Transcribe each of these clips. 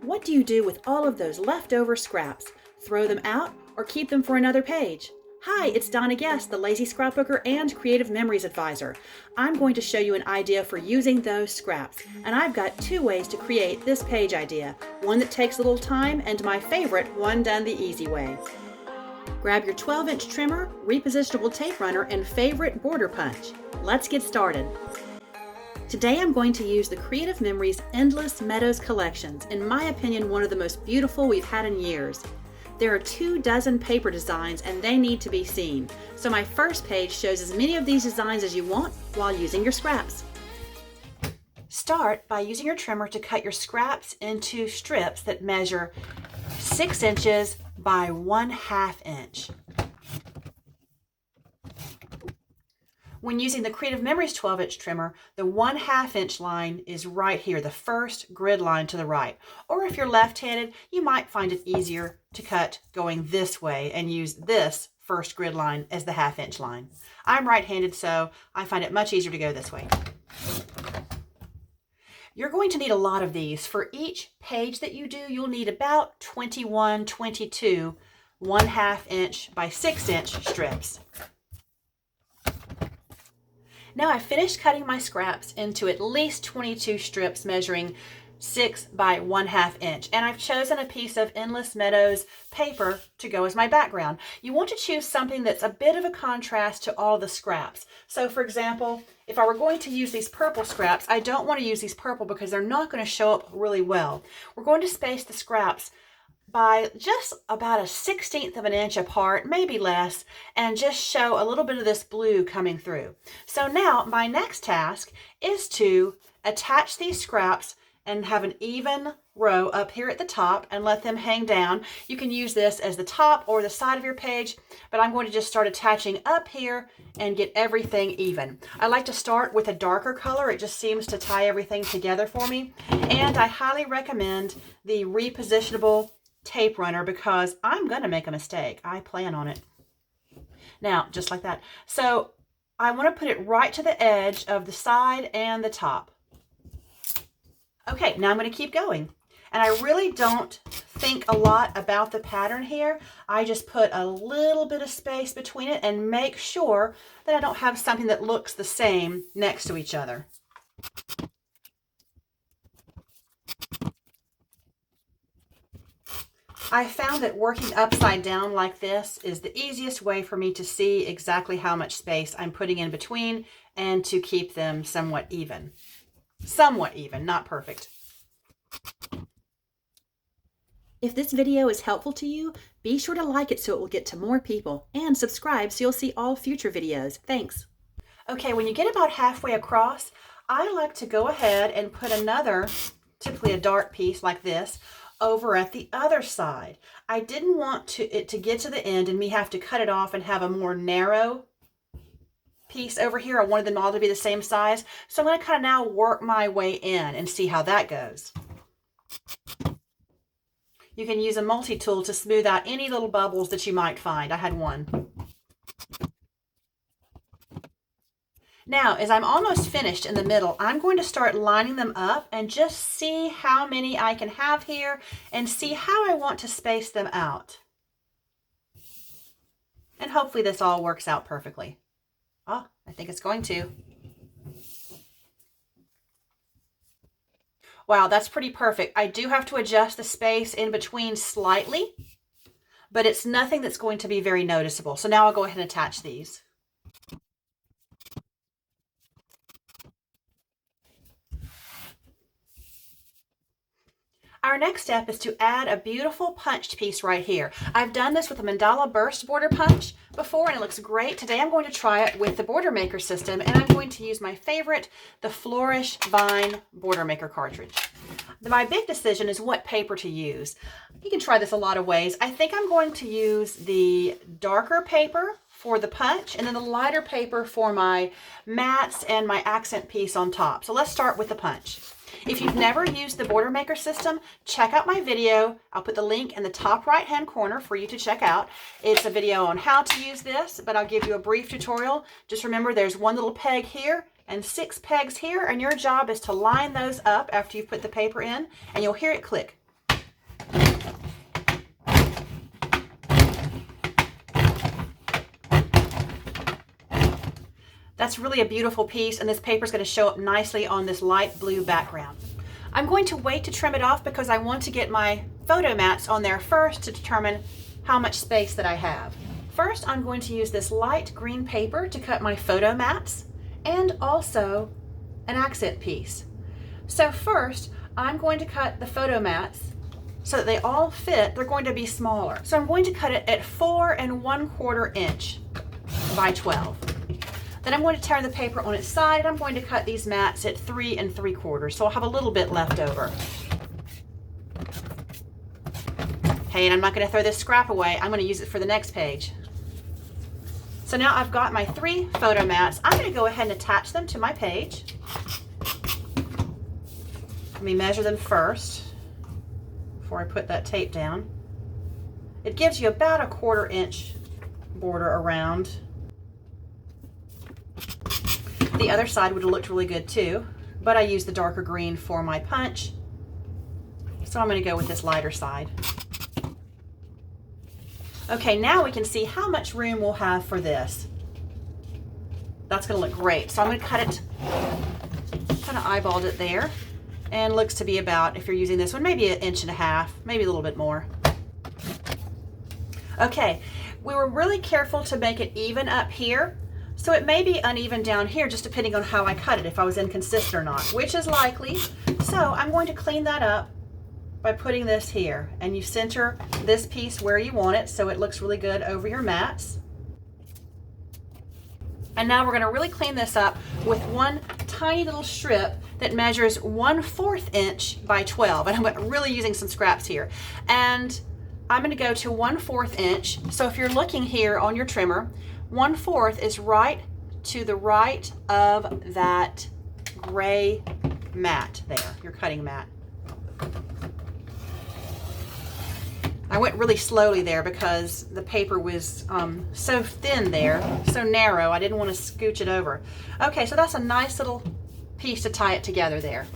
What do you do with all of those leftover scraps? Throw them out or keep them for another page? Hi, it's Donna Guest, the Lazy Scrapbooker and Creative Memories Advisor. I'm going to show you an idea for using those scraps, and I've got 2 ways to create this page idea. One that takes a little time, and my favorite, one done the easy way. Grab your 12-inch trimmer, repositionable tape runner, and favorite border punch. Let's get started. Today I'm going to use the Creative Memories Endless Meadows collections, in my opinion one of the most beautiful we've had in years. There are 24 paper designs and they need to be seen, so my first page shows as many of these designs as you want while using your scraps. Start by using your trimmer to cut your scraps into strips that measure 6 inches by 1/2 inch. When using the Creative Memories 12-inch trimmer, the 1/2 inch line is right here, the first grid line to the right. Or if you're left-handed, you might find it easier to cut going this way and use this first grid line as the 1/2 inch line. I'm right-handed, so I find it much easier to go this way. You're going to need a lot of these. For each page that you do, you'll need about 21, 22 1/2 inch by 6 inch strips. Now I've finished cutting my scraps into at least 22 strips measuring 6 by 1/2 inch, and I've chosen a piece of Endless Meadows paper to go as my background. You want to choose something that's a bit of a contrast to all the scraps. So for example, if I were going to use these purple scraps, I don't want to use these purple because they're not going to show up really well. We're going to space the scraps by just about 1/16 of an inch apart, maybe less, and just show a little bit of this blue coming through. So now my next task is to attach these scraps and have an even row up here at the top and let them hang down. You can use this as the top or the side of your page, but I'm going to just start attaching up here and get everything even. I like to start with a darker color. It just seems to tie everything together for me. And I highly recommend the Repositionable tape runner because I'm going to make a mistake. I plan on it. Now, just like that. So I want to put it right to the edge of the side and the top. Okay, now I'm going to keep going. And I really don't think a lot about the pattern here. I just put a little bit of space between it and make sure that I don't have something that looks the same next to each other. I found that working upside down like this is the easiest way for me to see exactly how much space I'm putting in between and to keep them somewhat even. Somewhat even, not perfect. If this video is helpful to you, be sure to like it so it will get to more people, and subscribe so you'll see all future videos. Thanks. Okay, when you get about halfway across, I like to go ahead and put another, typically a dark piece like this, over at the other side. I didn't want it to get to the end and me have to cut it off and have a more narrow piece over here. I wanted them all to be the same size. So I'm going to kind of now work my way in and see how that goes. You can use a multi-tool to smooth out any little bubbles that you might find. I had one. Now, as I'm almost finished in the middle, I'm going to start lining them up and just see how many I can have here and see how I want to space them out. And hopefully this all works out perfectly. Oh, I think it's going to. Wow, that's pretty perfect. I do have to adjust the space in between slightly, but it's nothing that's going to be very noticeable. So now I'll go ahead and attach these. Our next step is to add a beautiful punched piece right here. I've done this with a mandala burst border punch before and it looks great. Today I'm going to try it with the border maker system and I'm going to use my favorite, the Flourish Vine border maker cartridge. My big decision is what paper to use. You can try this a lot of ways. I think I'm going to use the darker paper for the punch and then the lighter paper for my mats and my accent piece on top. So let's start with the punch. If you've never used the border maker system, check out my video. I'll put the link in the top right hand corner for you to check out. It's a video on how to use this, but I'll give you a brief tutorial. Just remember there's one little peg here and 6 pegs here, and your job is to line those up after you've put the paper in, and you'll hear it click. That's really a beautiful piece, and this paper is going to show up nicely on this light blue background. I'm going to wait to trim it off because I want to get my photo mats on there first to determine how much space that I have. First, I'm going to use this light green paper to cut my photo mats and also an accent piece. So first, I'm going to cut the photo mats so that they all fit. They're going to be smaller. So I'm going to cut it at 4 1/4 inch by 12. Then I'm going to tear the paper on its side, and I'm going to cut these mats at 3 3/4, so I'll have a little bit left over. Hey, and I'm not going to throw this scrap away. I'm going to use it for the next page. So now I've got my 3 photo mats. I'm going to go ahead and attach them to my page. Let me measure them first before I put that tape down. It gives you about a 1/4 inch border around. The other side would have looked really good too, but I used the darker green for my punch, so I'm going to go with this lighter side. Okay, now we can see how much room we'll have for this. That's going to look great. So I'm going to cut it, kind of eyeballed it there, and looks to be about, if you're using this one, maybe 1.5 inches, maybe a little bit more. Okay, we were really careful to make it even up here, so it may be uneven down here just depending on how I cut it, if I was inconsistent or not, which is likely. So I'm going to clean that up by putting this here, and you center this piece where you want it so it looks really good over your mats. And now we're going to really clean this up with one tiny little strip that measures 1/4 inch by 12, and I'm really using some scraps here. And I'm going to go to 1/4 inch. So if you're looking here on your trimmer, 1/4 is right to the right of that gray mat there, your cutting mat. I went really slowly there because the paper was so thin there, so narrow, I didn't want to scooch it over. Okay, so that's a nice little piece to tie it together there.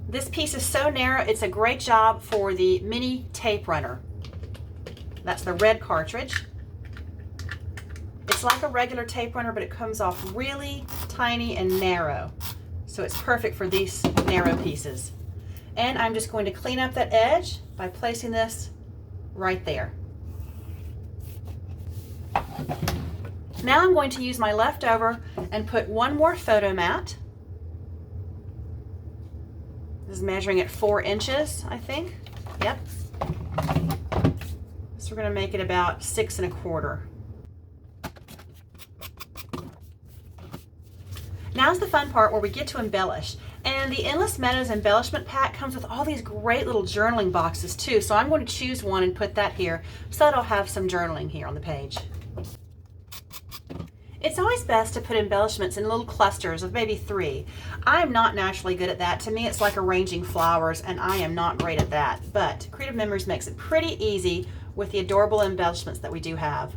This piece is so narrow, it's a great job for the mini tape runner. That's the red cartridge. It's like a regular tape runner, but it comes off really tiny and narrow. So it's perfect for these narrow pieces. And I'm just going to clean up that edge by placing this right there. Now I'm going to use my leftover and put one more photo mat. This is measuring at 4 inches, I think. Yep. So we're going to make it about 6 1/4. Now's the fun part where we get to embellish. And the Endless Meadows embellishment pack comes with all these great little journaling boxes too. So I'm going to choose one and put that here so that I'll have some journaling here on the page. It's always best to put embellishments in little clusters of maybe 3. I'm not naturally good at that. To me, it's like arranging flowers, and I am not great at that. But Creative Memories makes it pretty easy with the adorable embellishments that we do have.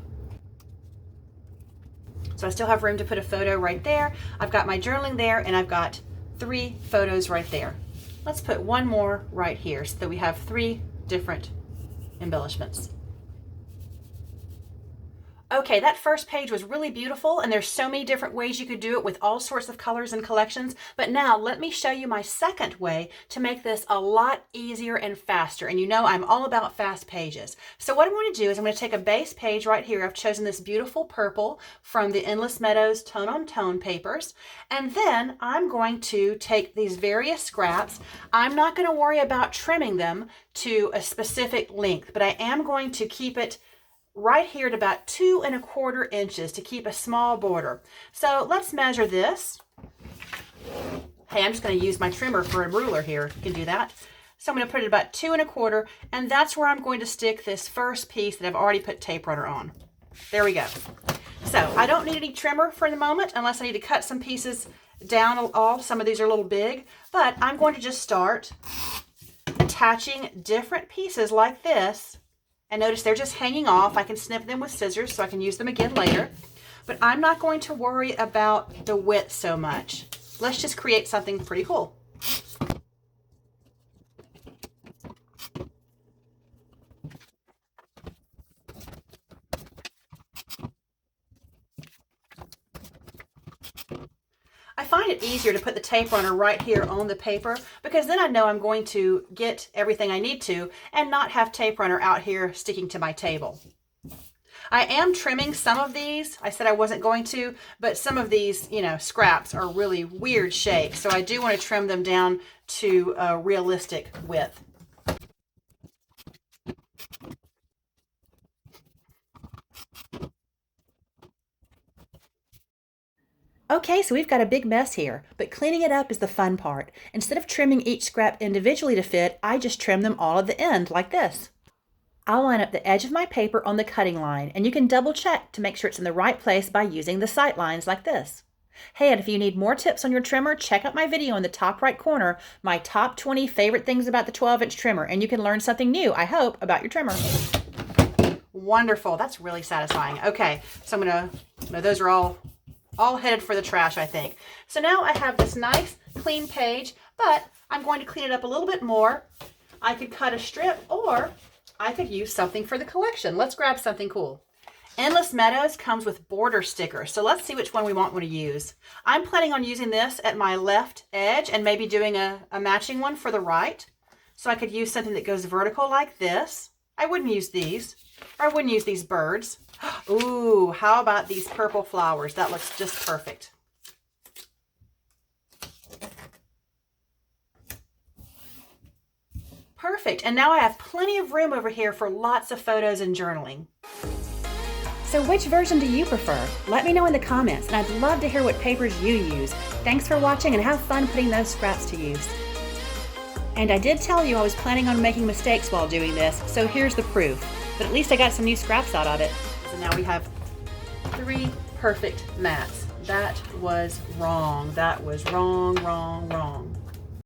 So I still have room to put a photo right there. I've got my journaling there, and I've got 3 photos right there. Let's put one more right here so that we have 3 different embellishments. Okay, that first page was really beautiful, and there's so many different ways you could do it with all sorts of colors and collections. But now let me show you my second way to make this a lot easier and faster. And you know I'm all about fast pages. So what I'm going to do is I'm going to take a base page right here. I've chosen this beautiful purple from the Endless Meadows Tone on Tone papers. And then I'm going to take these various scraps. I'm not going to worry about trimming them to a specific length, but I am going to keep it right here at about 2 1/4 inches to keep a small border. So let's measure this. Hey, I'm just going to use my trimmer for a ruler here. You can do that. So I'm going to put it about 2 1/4, and that's where I'm going to stick this first piece that I've already put tape runner on. There we go. So I don't need any trimmer for the moment unless I need to cut some pieces down off. Some of these are a little big, but I'm going to just start attaching different pieces like this. And notice they're just hanging off. I can snip them with scissors so I can use them again later. But I'm not going to worry about the width so much. Let's just create something pretty cool. find it easier to put the tape runner right here on the paper, because then I know I'm going to get everything I need to and not have tape runner out here sticking to my table. I am trimming some of these. I said I wasn't going to, but some of these, you know, scraps are really weird shapes. So I do want to trim them down to a realistic width. Okay, so we've got a big mess here, but cleaning it up is the fun part. Instead of trimming each scrap individually to fit, I just trim them all at the end like this. I'll line up the edge of my paper on the cutting line, and you can double check to make sure it's in the right place by using the sight lines like this. Hey, and if you need more tips on your trimmer, check out my video in the top right corner, my top 20 favorite things about the 12-inch trimmer, and you can learn something new, I hope, about your trimmer. Wonderful, that's really satisfying. Okay, so I'm gonna, those are all headed for the trash, I think. So now I have this nice clean page, but I'm going to clean it up a little bit more. I could cut a strip, or I could use something for the collection. Let's grab something cool. Endless Meadows comes with border stickers, so let's see which one we want to use. I'm planning on using this at my left edge and maybe doing a matching one for the right. So I could use something that goes vertical like this. I wouldn't use these. Or I wouldn't use these birds. Ooh, how about these purple flowers? That looks just perfect. Perfect, and now I have plenty of room over here for lots of photos and journaling. So which version do you prefer? Let me know in the comments, and I'd love to hear what papers you use. Thanks for watching, and have fun putting those scraps to use. And I did tell you I was planning on making mistakes while doing this, so here's the proof. But at least I got some new scraps out of it. So now we have 3 perfect mats. That was wrong. That was wrong, wrong, wrong.